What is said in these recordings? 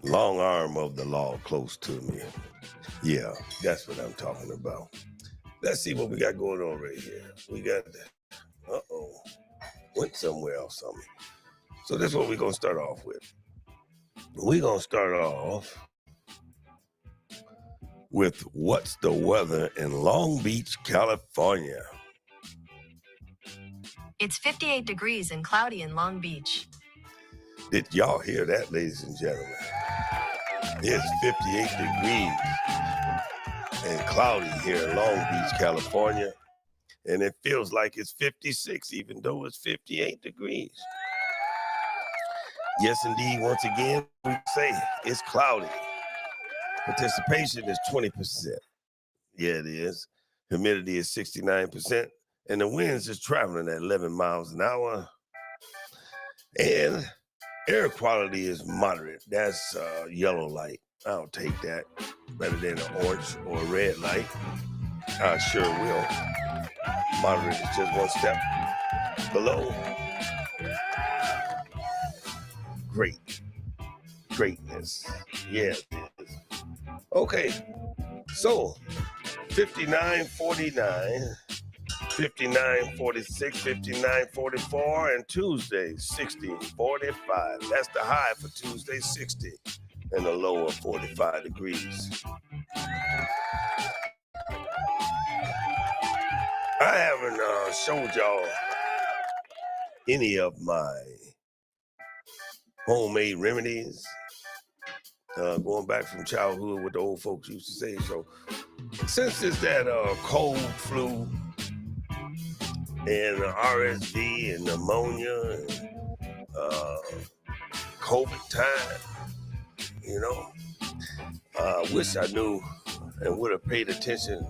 Long arm of the law close to me. Yeah, that's what I'm talking about. Let's see what we got going on right here. We got, went somewhere else on me. So this is what we're going to start off with. We're going to start off with what's the weather in Long Beach, California. It's 58 degrees and cloudy in Long Beach. Did y'all hear that, ladies and gentlemen? It's 58 degrees and cloudy here in Long Beach, California. And it feels like it's 56, even though it's 58 degrees. Yes, indeed, once again, we say it's cloudy. Participation is 20%. Yeah, it is. Humidity is 69%. And the winds is traveling at 11 miles an hour. And air quality is moderate. That's yellow light. I'll take that better than an orange or a red light. I sure will. Moderate is just one step below. Greatness. Yeah, it is. Okay, so 59.49, 59.46, 59.44, and Tuesday 60.45. That's the high for Tuesday, 60, and the low of 45 degrees. I haven't showed y'all any of my homemade remedies, going back from childhood, what the old folks used to say. So since it's that cold, flu, and RSV and pneumonia and COVID time, I wish I knew and would have paid attention.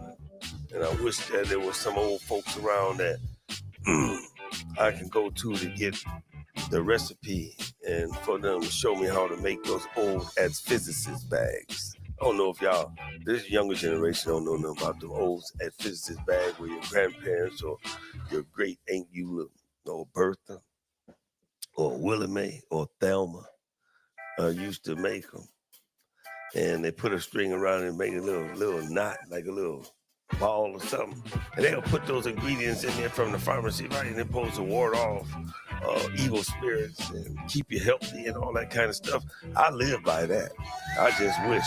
And I wish that there was some old folks around that I can go to get the recipe and for them to show me how to make those old as physicist bags. I don't know if y'all, this younger generation don't know nothing about the old as physicist bag where your grandparents or your great Aunt Eula or Bertha or Willie Mae or Thelma used to make them. And they put a string around it and make a little knot, like a little ball or something. And they'll put those ingredients in there from the pharmacy, right? And they're supposed to ward off evil spirits and keep you healthy and all that kind of stuff. I live by that. I just wish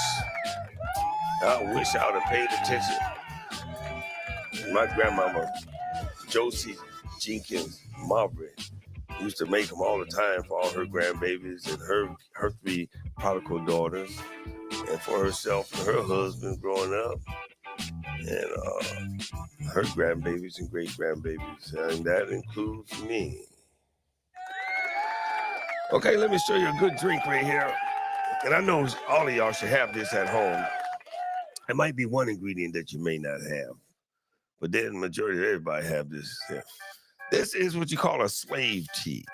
I would have paid attention. My grandmama, Josie Jenkins Marbury, used to make them all the time for all her grandbabies and her three prodigal daughters, and for herself and her husband growing up, and her grandbabies and great grandbabies, and that includes me. Okay, let me show you a good drink right here. And I know all of y'all should have this at home. It might be one ingredient that you may not have, but then the majority of everybody have this here. This is what you call a slave tea.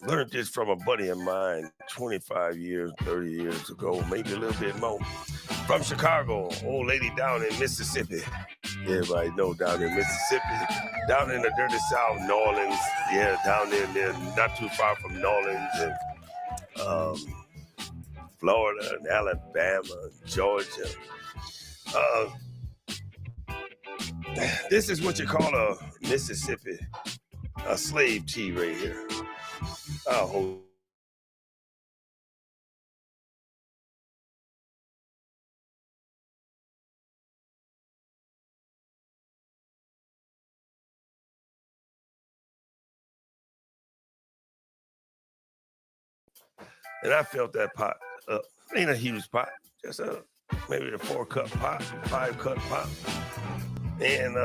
Learned this from a buddy of mine 25 years, 30 years ago, maybe a little bit more. From Chicago, old lady down in Mississippi. Everybody know down in Mississippi, down in the dirty South, New Orleans. Yeah, down there, not too far from New Orleans and Florida and Alabama, Georgia. This is what you call a Mississippi, a slave tea right here. I'll hold. And I filled that pot up. Ain't a huge pot, just maybe a 4-cup pot, 5-cup pot. And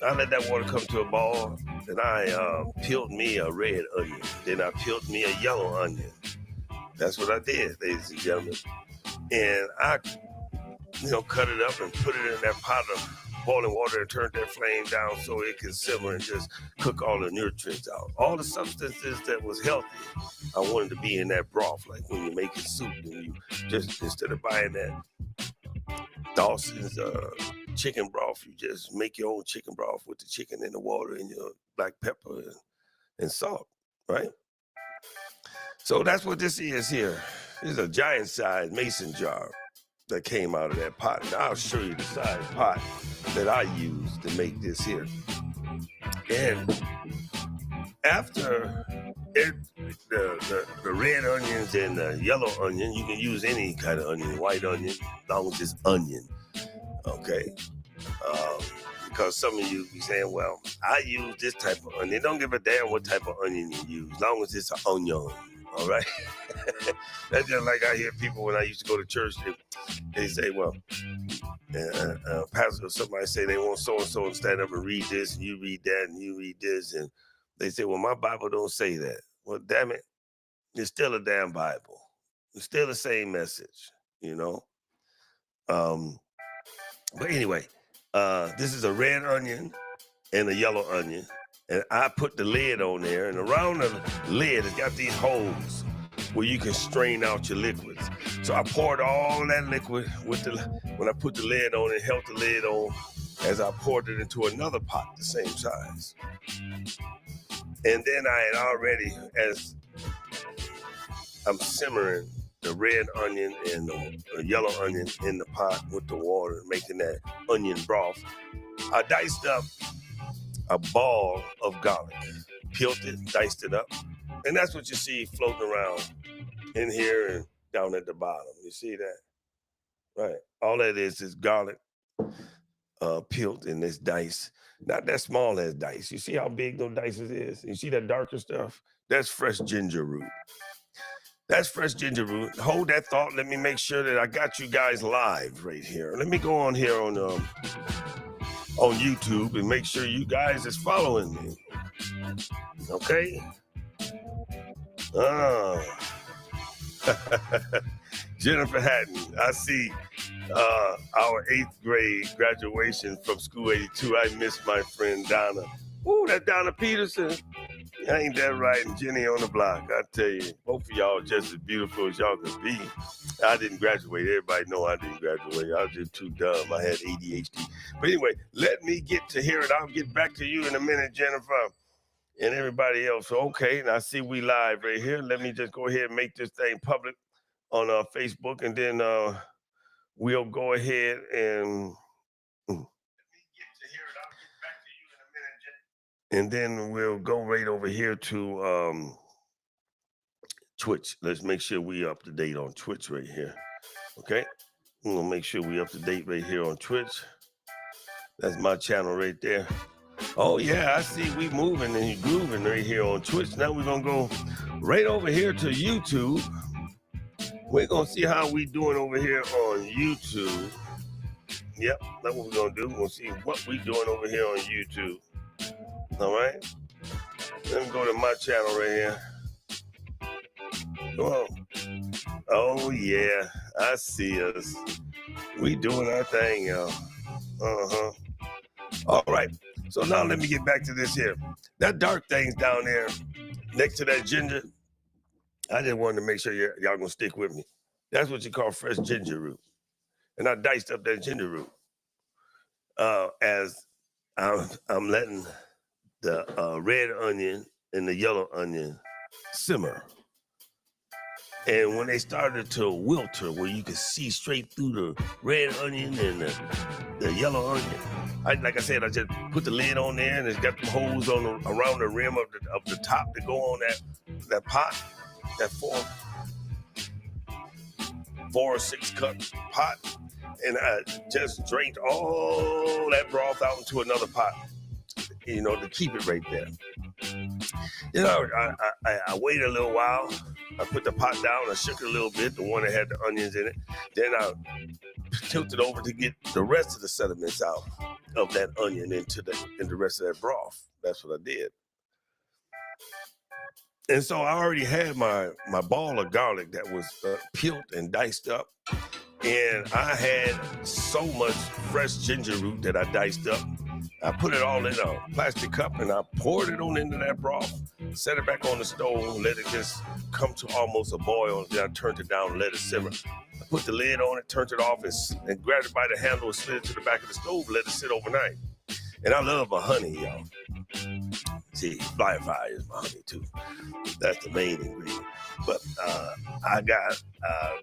I let that water come to a boil. Then I peeled me a red onion. Then I peeled me a yellow onion. That's what I did, ladies and gentlemen. And I, cut it up and put it in that pot of boiling water and turned that flame down so it can simmer and just cook all the nutrients out. All the substances that was healthy, I wanted to be in that broth, like when you're making soup and you just, instead of buying that Dawson's chicken broth, you just make your own chicken broth with the chicken and the water and your black pepper and salt, right? So that's what this is here. It's a giant-sized mason jar that came out of that pot. And I'll show you the size pot that I use to make this here. And after the red onions and the yellow onion, you can use any kind of onion, white onion, as long as it's onion. Okay. Because some of you be saying, well, I use this type of onion. Don't give a damn what type of onion you use, as long as it's an onion. All right. That's just like I hear people when I used to go to church, they say, well, pastor or somebody say they want so-and-so and stand up and read this, and you read that, and you read this. And they say, well, my Bible don't say that. Well, damn it. It's still a damn Bible. It's still the same message, you know? But anyway, this is a red onion and a yellow onion. And I put the lid on there, and around the lid, it's got these holes where you can strain out your liquids. So I poured all that liquid when I put the lid on and held the lid on as I poured it into another pot the same size. And then I had already, as I'm simmering the red onion and the yellow onion in the pot with the water, making that onion broth, I diced up a ball of garlic, peeled it, diced it up. And that's what you see floating around in here and down at the bottom. You see that? Right. All that is garlic peeled in this dice. Not that small as dice. You see how big those dices is? You see that darker stuff? That's fresh ginger root. That's fresh ginger root. Hold that thought. Let me make sure that I got you guys live right here. Let me go on here on YouTube and make sure you guys is following me. Okay? Jennifer Hatton, I see our 8th grade graduation from School 82. I miss my friend Donna. Ooh, that Donna Peterson. Ain't that right? And Jenny on the block. I tell you, both of y'all just as beautiful as y'all could be. I didn't graduate. Everybody know I didn't graduate. I was just too dumb. I had ADHD. But anyway, let me get to hear it. I'll get back to you in a minute, Jennifer, and everybody else. So, okay, now I see we live right here. Let me just go ahead and make this thing public on Facebook, and then we'll go ahead and then we'll go right over here to Twitch. Let's make sure we up to date on Twitch right here. Okay, I'm gonna make sure we up to date right here on Twitch. That's my channel right there. Oh yeah, I see we moving and grooving right here on Twitch. Now we're gonna go right over here to YouTube. We're gonna see how we doing over here on YouTube. Yep, that's what we're gonna do. We're gonna see what we doing over here on YouTube. All right, let me go to my channel right here. Come on. Oh yeah, I see us. We doing our thing, y'all. All right, so now let me get back to this here. That dark thing's down there next to that ginger. I just wanted to make sure y'all gonna stick with me. That's what you call fresh ginger root. And I diced up that ginger root as I'm letting the red onion and the yellow onion simmer. And when they started to wilter, where you could see straight through the red onion and the yellow onion, like I said, I just put the lid on there, and it's got the holes around the rim of the top to go on that pot, that four or 6 cup pot, and I just drained all that broth out into another pot, to keep it right there. I waited a little while. I put the pot down, I shook it a little bit, the one that had the onions in it. Then I tilted over to get the rest of the sediments out of that onion into the rest of that broth. That's what I did. And so I already had my ball of garlic that was peeled and diced up. And I had so much fresh ginger root that I diced up. I put it all in a plastic cup and I poured it on into that broth, set it back on the stove, let it just come to almost a boil. Then I turned it down and let it simmer. I put the lid on it, turned it off, and grabbed it by the handle and slid it to the back of the stove, let it sit overnight. And I love my honey, y'all. See, fly fire is my honey too. That's the main ingredient. But I got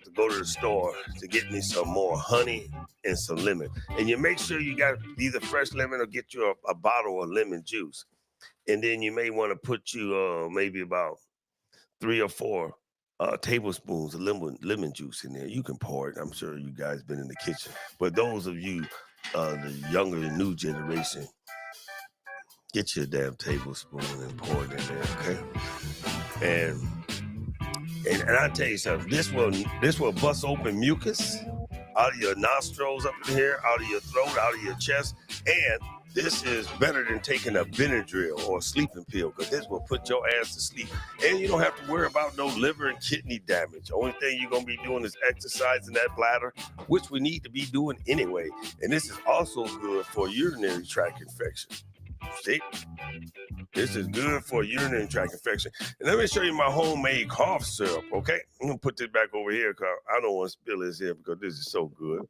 to go to the store to get me some more honey and some lemon. And you make sure you got either fresh lemon or get you a bottle of lemon juice. And then you may want to put you maybe about 3 or 4 tablespoons of lemon juice in there. You can pour it. I'm sure you guys been in the kitchen. But those of you, the younger and new generation, get your damn tablespoon and pour it in there, okay? And I tell you something. This will bust open mucus out of your nostrils up in here, out of your throat, out of your chest, and this is better than taking a Benadryl or a sleeping pill, because this will put your ass to sleep. And you don't have to worry about no liver and kidney damage. The only thing you're going to be doing is exercising that bladder, which we need to be doing anyway. And this is also good for urinary tract infection. See? This is good for urinary tract infection. And let me show you my homemade cough syrup, okay? I'm going to put this back over here because I don't want to spill this here because this is so good.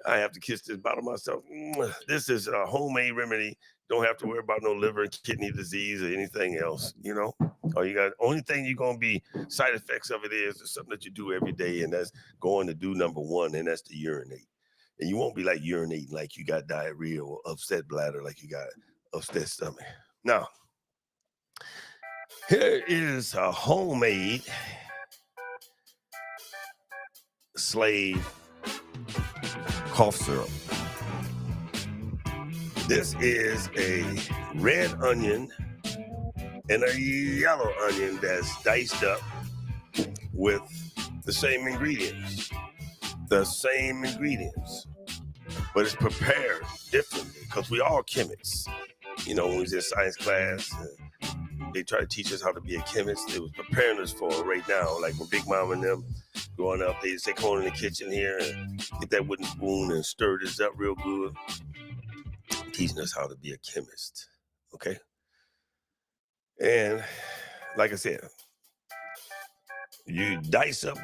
I have to kiss this bottle myself. This is a homemade remedy. Don't have to worry about no liver and kidney disease or anything else, you know? Only thing you're going to be side effects of it is something that you do every day, and that's going to do number one, and that's to urinate. And you won't be like urinating like you got diarrhea or upset bladder like you got upset stomach. Now, here is a homemade Slave cough syrup. This is a red onion and a yellow onion that's diced up with the same ingredients. But it's prepared differently because we all chemists. You know, when we was in science class, they try to teach us how to be a chemist. They was preparing us for it right now. Like when Big Mom and them growing up, they say, come on in the kitchen here and get that wooden spoon and stir this up real good. Teaching us how to be a chemist, okay? And like I said, you dice up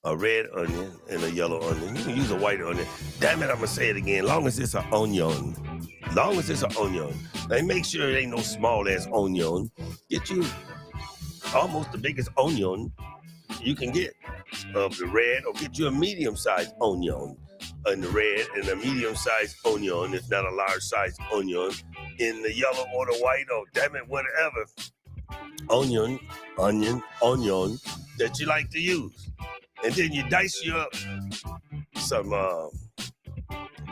a red onion and a yellow onion. You can use a white onion. Damn it, I'm gonna say it again. Long as it's an onion. Now make sure it ain't no small ass onion. Get you almost the biggest onion you can get of the red, or get you a medium-sized onion in the red and a medium-sized onion, if not a large-sized onion, in the yellow or the white, or damn it, whatever onion that you like to use. And then you dice you up some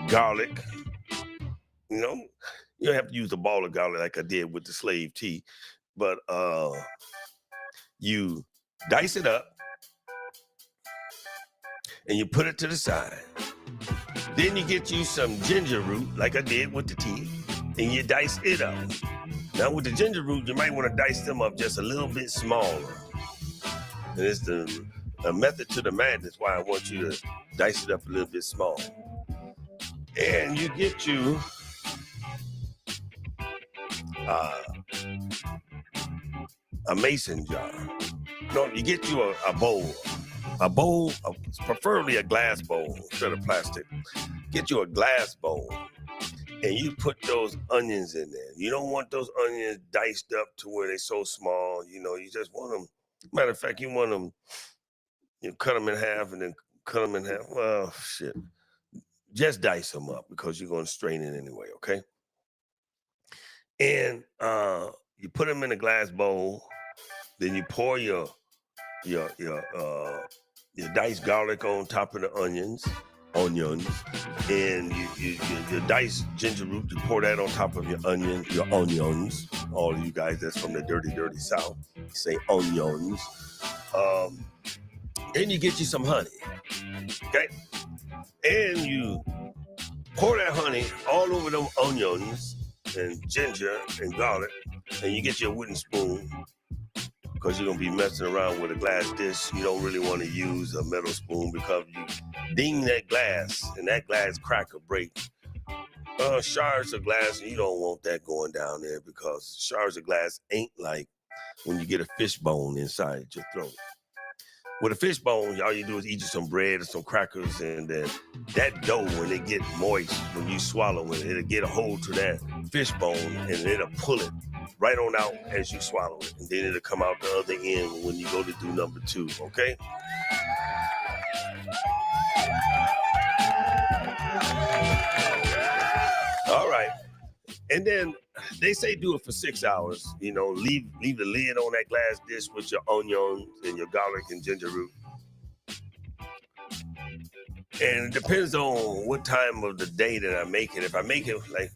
garlic. You know, you don't have to use a ball of garlic like I did with the slave tea, but you dice it up and you put it to the side. Then you get you some ginger root like I did with the tea, and you dice it up. Now with the ginger root, you might want to dice them up just a little bit smaller. And it's a method to the madness why I want you to dice it up a little bit small. And you get you a mason jar. No, you get you a bowl, preferably a glass bowl instead of plastic. Get you a glass bowl, and you put those onions in there. You don't want those onions diced up to where they're so small. You know, you just want them. Matter of fact, you want them. You cut them in half and then cut them in half. Well, shit. Just dice them up because you're going to strain it anyway, okay? And you put them in a glass bowl. Then you pour your diced garlic on top of the onions, and your diced ginger root. You pour that on top of your onions. All of you guys that's from the dirty South, say onions. Then you get you some honey, okay? And you pour that honey all over them onions and ginger and garlic, and you get your wooden spoon, because you're going to be messing around with a glass dish. You don't really want to use a metal spoon because you ding that glass, and that glass crack or break. Shards of glass, you don't want that going down there, because shards of glass ain't like when you get a fish bone inside your throat. With a fish bone, all you do is eat you some bread or some crackers, and then that dough, when it get moist, when you swallow it, it'll get a hold to that fish bone, and it'll pull it right on out as you swallow it. And then it'll come out the other end when you go to do number 2, okay? All right. And then they say do it for 6 hours. You know, leave the lid on that glass dish with your onions and your garlic and ginger root. And it depends on what time of the day that I make it. If I make it like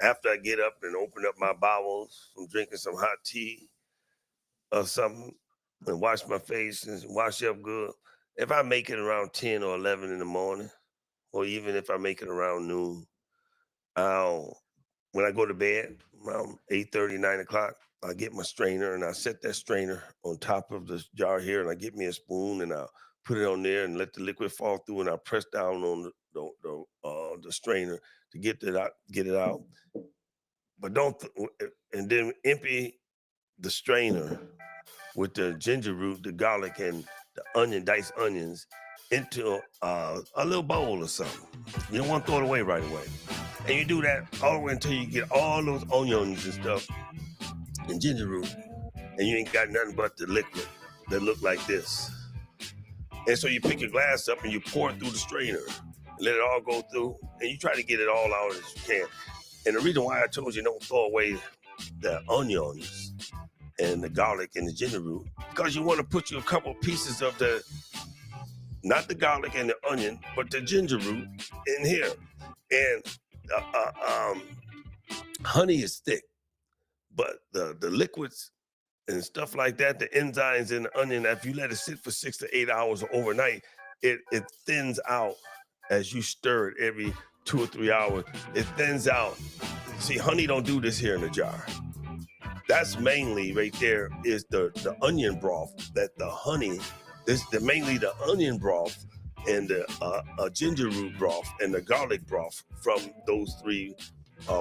after I get up and open up my bowels from drinking some hot tea or something and wash my face and wash up good. If I make it around 10 or 11 in the morning, or even if I make it around noon, when I go to bed around 8:30, 9 o'clock, I get my strainer and I set that strainer on top of the jar here, and I get me a spoon and I'll put it on there and let the liquid fall through, and I press down on the strainer to get it out. But and then empty the strainer with the ginger root, the garlic, and the diced onions into a little bowl or something. You don't want to throw it away right away. And you do that all the way until you get all those onions and stuff and ginger root, and you ain't got nothing but the liquid that look like this. And so you pick your glass up and you pour it through the strainer, let it all go through, and you try to get it all out as you can. And the reason why I told you don't throw away the onions and the garlic and the ginger root, because you want to put you a couple pieces of not the garlic and the onion, but the ginger root in here. And honey is thick, but the liquids and stuff like that, the enzymes in the onion, if you let it sit for 6 to 8 hours or overnight, it thins out as you stir it every 2 or 3 hours. It thins out. See, honey don't do this here in the jar. That's mainly right there is the onion broth that the honey, mainly the onion broth and the ginger root broth and the garlic broth from those 3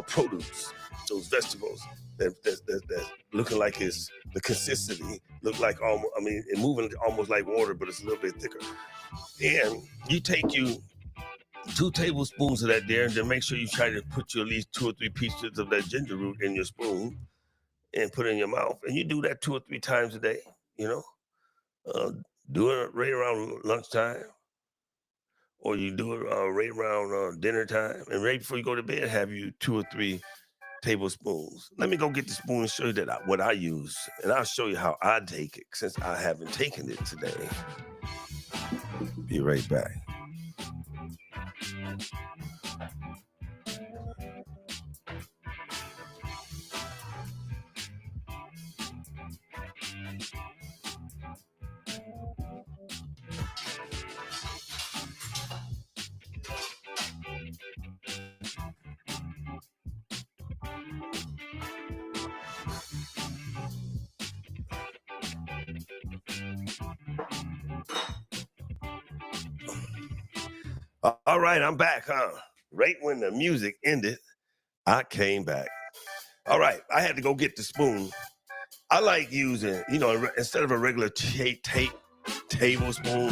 produce, those vegetables that's looking like it's the consistency, look like almost, it's moving almost like water, but it's a little bit thicker. And you take 2 tablespoons of that there, and then make sure you try to put you at least 2 or 3 pieces of that ginger root in your spoon and put it in your mouth. And you do that 2 or 3 times a day, you know. Do it right around lunchtime, or you do it right around dinner time, and right before you go to bed, have you 2 or 3 tablespoons. Let me go get the spoon and show you what I use, and I'll show you how I take it since I haven't taken it today. Be right back. All right, I'm back, huh? Right when the music ended, I came back. All right, I had to go get the spoon. I like using, instead of a regular tablespoon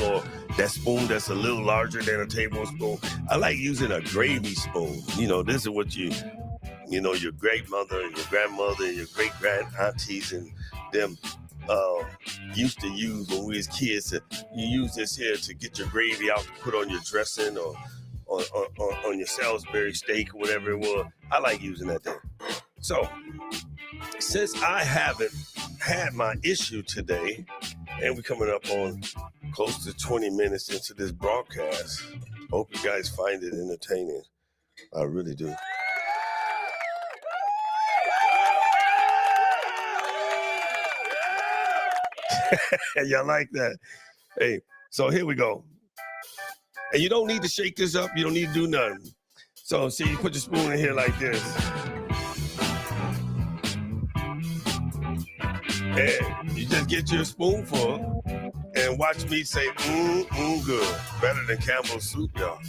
or that spoon that's a little larger than a tablespoon, I like using a gravy spoon. This is what your great mother and your grandmother and your great grand aunties and them used to use when we was kids. You use this here to get your gravy out to put on your dressing or on your Salisbury steak or whatever it was. I like using that there. So since I haven't had my issue today, and we're coming up on close to 20 minutes into this broadcast, hope you guys find it entertaining. I really do. Y'all like that? Hey, so here we go. And you don't need to shake this up. You don't need to do nothing. So see, you put your spoon in here like this. And you just get your spoonful and watch me say, good. Better than Campbell's soup, y'all.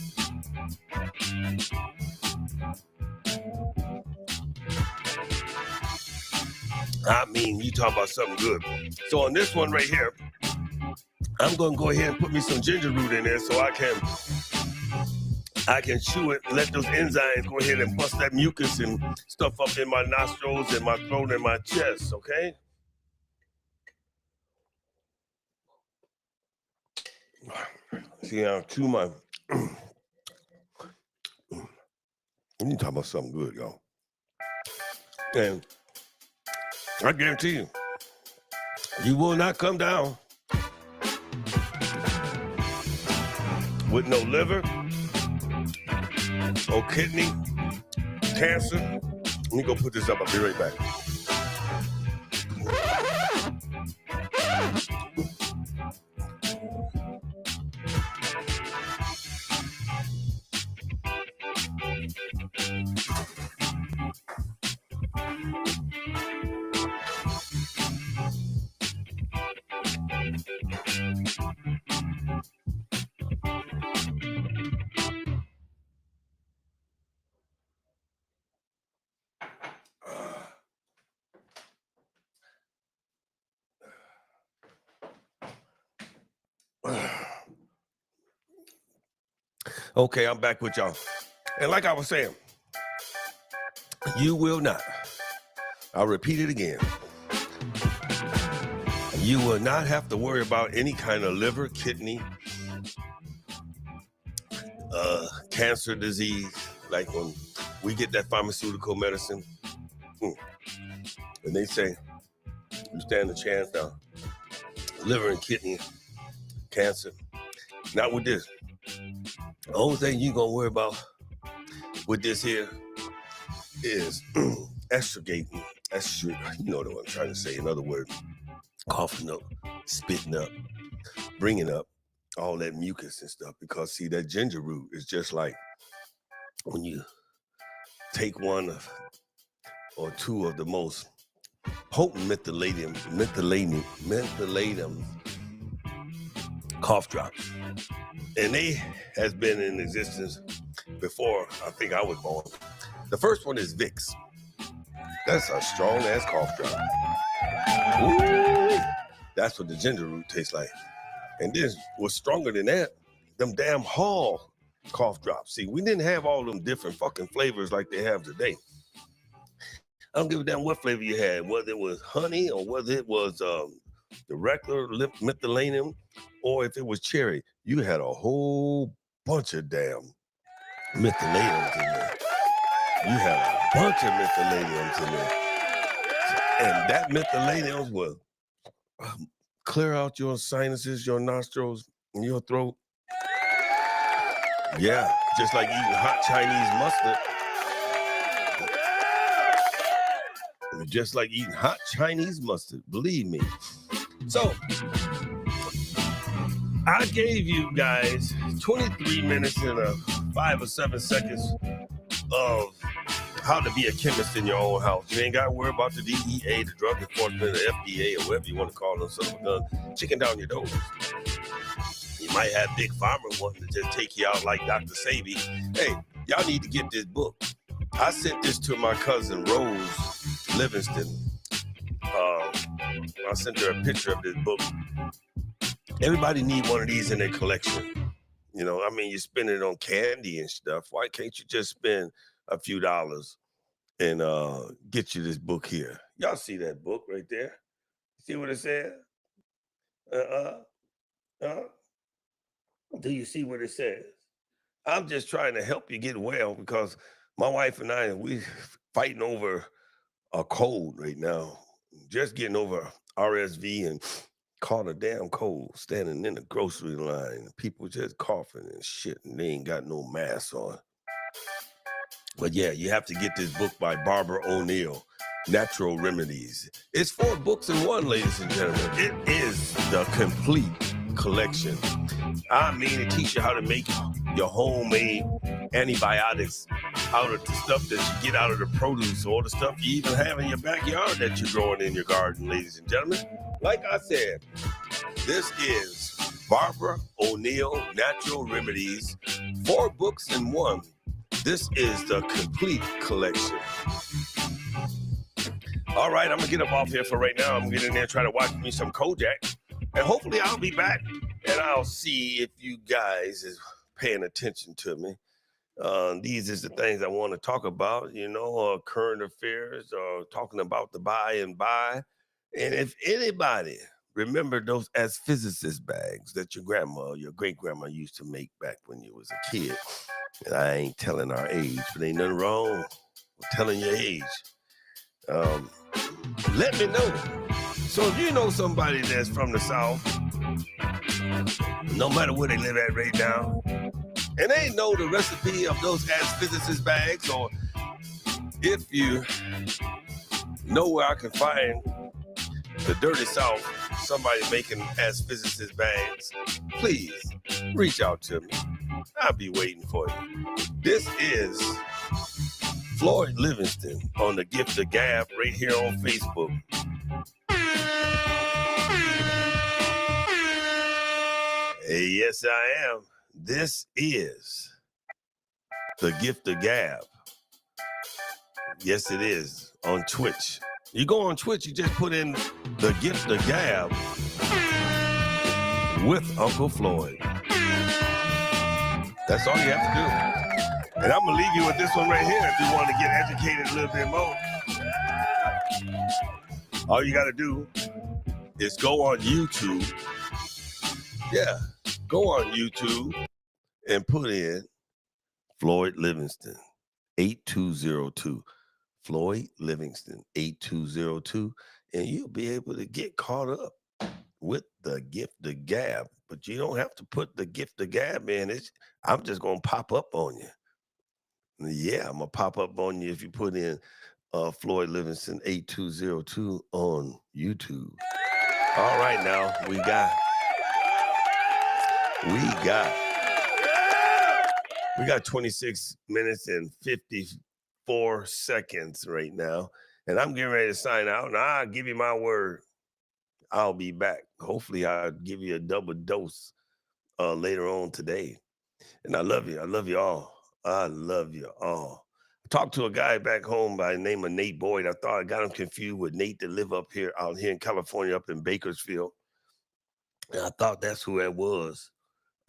You talking about something good. So on this one right here, I'm going to go ahead and put me some ginger root in there so I can I can chew it, let those enzymes go ahead and bust that mucus and stuff up in my nostrils and my throat and my chest, okay? See, I chew my... You talking about something good, y'all. And I guarantee you, you will not come down with no liver or kidney cancer. Let me go put this up. I'll be right back. Okay, I'm back with y'all. And like I was saying, you will not, I'll repeat it again, you will not have to worry about any kind of liver, kidney, cancer disease, like when we get that pharmaceutical medicine, and they say you stand a chance now, liver and kidney cancer. Not with this. The only thing you're going to worry about with this here is estrogating. You know what I'm trying to say. In other words, coughing up, spitting up, bringing up all that mucus and stuff. Because, see, that ginger root is just like when you take one or two of the most potent mentholatum cough drops. And they has been in existence before I think I was born. The first one is Vicks. That's a strong ass cough drop. Ooh, that's what the ginger root tastes like. And then what's stronger than that, them damn Hall cough drops. See, we didn't have all them different fucking flavors like they have today. I don't give a damn what flavor you had, whether it was honey or whether it was the regular mentholatum or if it was cherry. You had a whole bunch of damn mentholatum in there. You had a bunch of mentholatum in there. And that mentholatum will clear out your sinuses, your nostrils, and your throat. Yeah, just like eating hot Chinese mustard. Just like eating hot Chinese mustard, believe me. So, I gave you guys 23 minutes and 5 or 7 seconds of how to be a chemist in your own house. You ain't got to worry about the DEA, the Drug Enforcement, the FDA, or whatever you want to call them, son of a gun, chicken down your nose. You might have Big Pharma wanting to just take you out like Dr. Sebi. Hey, y'all need to get this book. I sent this to my cousin, Rose Livingston. I sent her a picture of this book. Everybody need one of these in their collection. You know, I mean, you spend it on candy and stuff. Why can't you just spend a few dollars and get you this book here? Y'all see that book right there? See what it says? Do you see what it says? I'm just trying to help you get well because my wife and I, we fighting over a cold right now. Just getting over RSV and caught a damn cold standing in the grocery line. People just coughing and shit, and they ain't got no mask on. But yeah, you have to get this book by Barbara O'Neill, Natural Remedies. It's 4 books in one, ladies and gentlemen. It is the complete collection. I mean, it teaches you how to make your homemade antibiotics out of the stuff that you get out of the produce or the stuff you even have in your backyard that you're growing in your garden, ladies and gentlemen. Like I said, this is Barbara O'Neill, Natural Remedies, 4 books in one. This is the complete collection. All right, I'm going to get up off here for right now. I'm going to get in there and try to watch me some Kojak. And hopefully I'll be back and I'll see if you guys is paying attention to me. These is the things I want to talk about, current affairs, talking about the by and by. And if anybody remember those as physicist bags that your grandma, your great grandma used to make back when you was a kid, and I ain't telling our age, but ain't nothing wrong with telling your age. Let me know. So if you know somebody that's from the South, no matter where they live at right now, and they know the recipe of those as physicist bags, or if you know where I can find the dirty South, somebody making as physicist bags, please reach out to me. I'll be waiting for you. This is Floyd Livingston on the Gift of Gab right here on Facebook. Hey, yes, I am. This is the Gift of Gab. Yes, it is on Twitch. You go on Twitch, you just put in the Gift of Gab with Uncle Floyd. That's all you have to do. And I'm going to leave you with this one right here if you want to get educated a little bit more. All you got to do is go on YouTube. Yeah, go on YouTube and put in Floyd Livingston 8202. Floyd Livingston 8202, and you'll be able to get caught up with the Gift of Gab. But you don't have to put the Gift of Gab in. I'm just gonna pop up on you. Yeah, I'm gonna pop up on you if you put in Floyd Livingston 8202 on YouTube. All right, now we got 26 minutes and 54 seconds right now, and I'm getting ready to sign out, and I'll give you my word. I'll be back. Hopefully I'll give you a double dose later on today. And I love you. I love you all. I love you all. I talked to a guy back home by the name of Nate Boyd. I thought I got him confused with Nate that live out here in California, up in Bakersfield. And I thought that's who that was.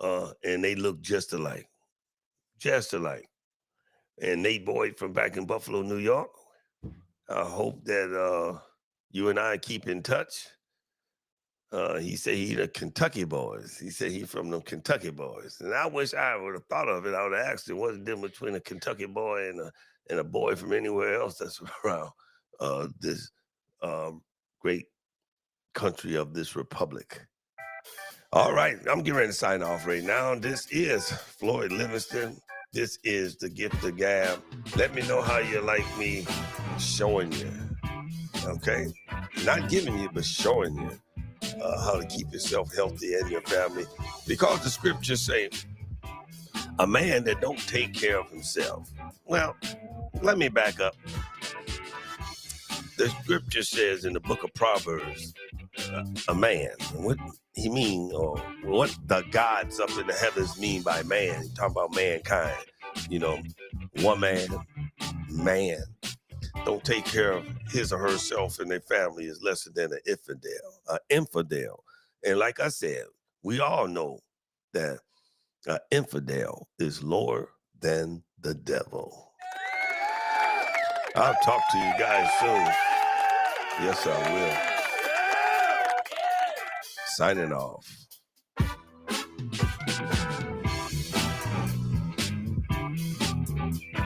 And they look just alike. Just alike. And Nate Boyd from back in Buffalo, New York. I hope that you and I keep in touch. He said he the Kentucky boys. He said he from them Kentucky boys. And I wish I would have thought of it. I would have asked him what's the difference between a Kentucky boy and a boy from anywhere else that's around this great country of this republic. All right, I'm getting ready to sign off right now. This is Floyd Livingston. This is the Gift of Gab. Let me know how you like me showing you, okay? Not giving you, but showing you how to keep yourself healthy and your family. Because the scriptures say, a man that don't take care of himself. Well, let me back up. The scripture says in the book of Proverbs, a man, what he mean, or what the gods up in the heavens mean by man, talking about mankind, one man don't take care of his or herself and their family is lesser than an infidel. And like I said, we all know that an infidel is lower than the devil. I'll talk to you guys soon. Yes, I will. Signing off.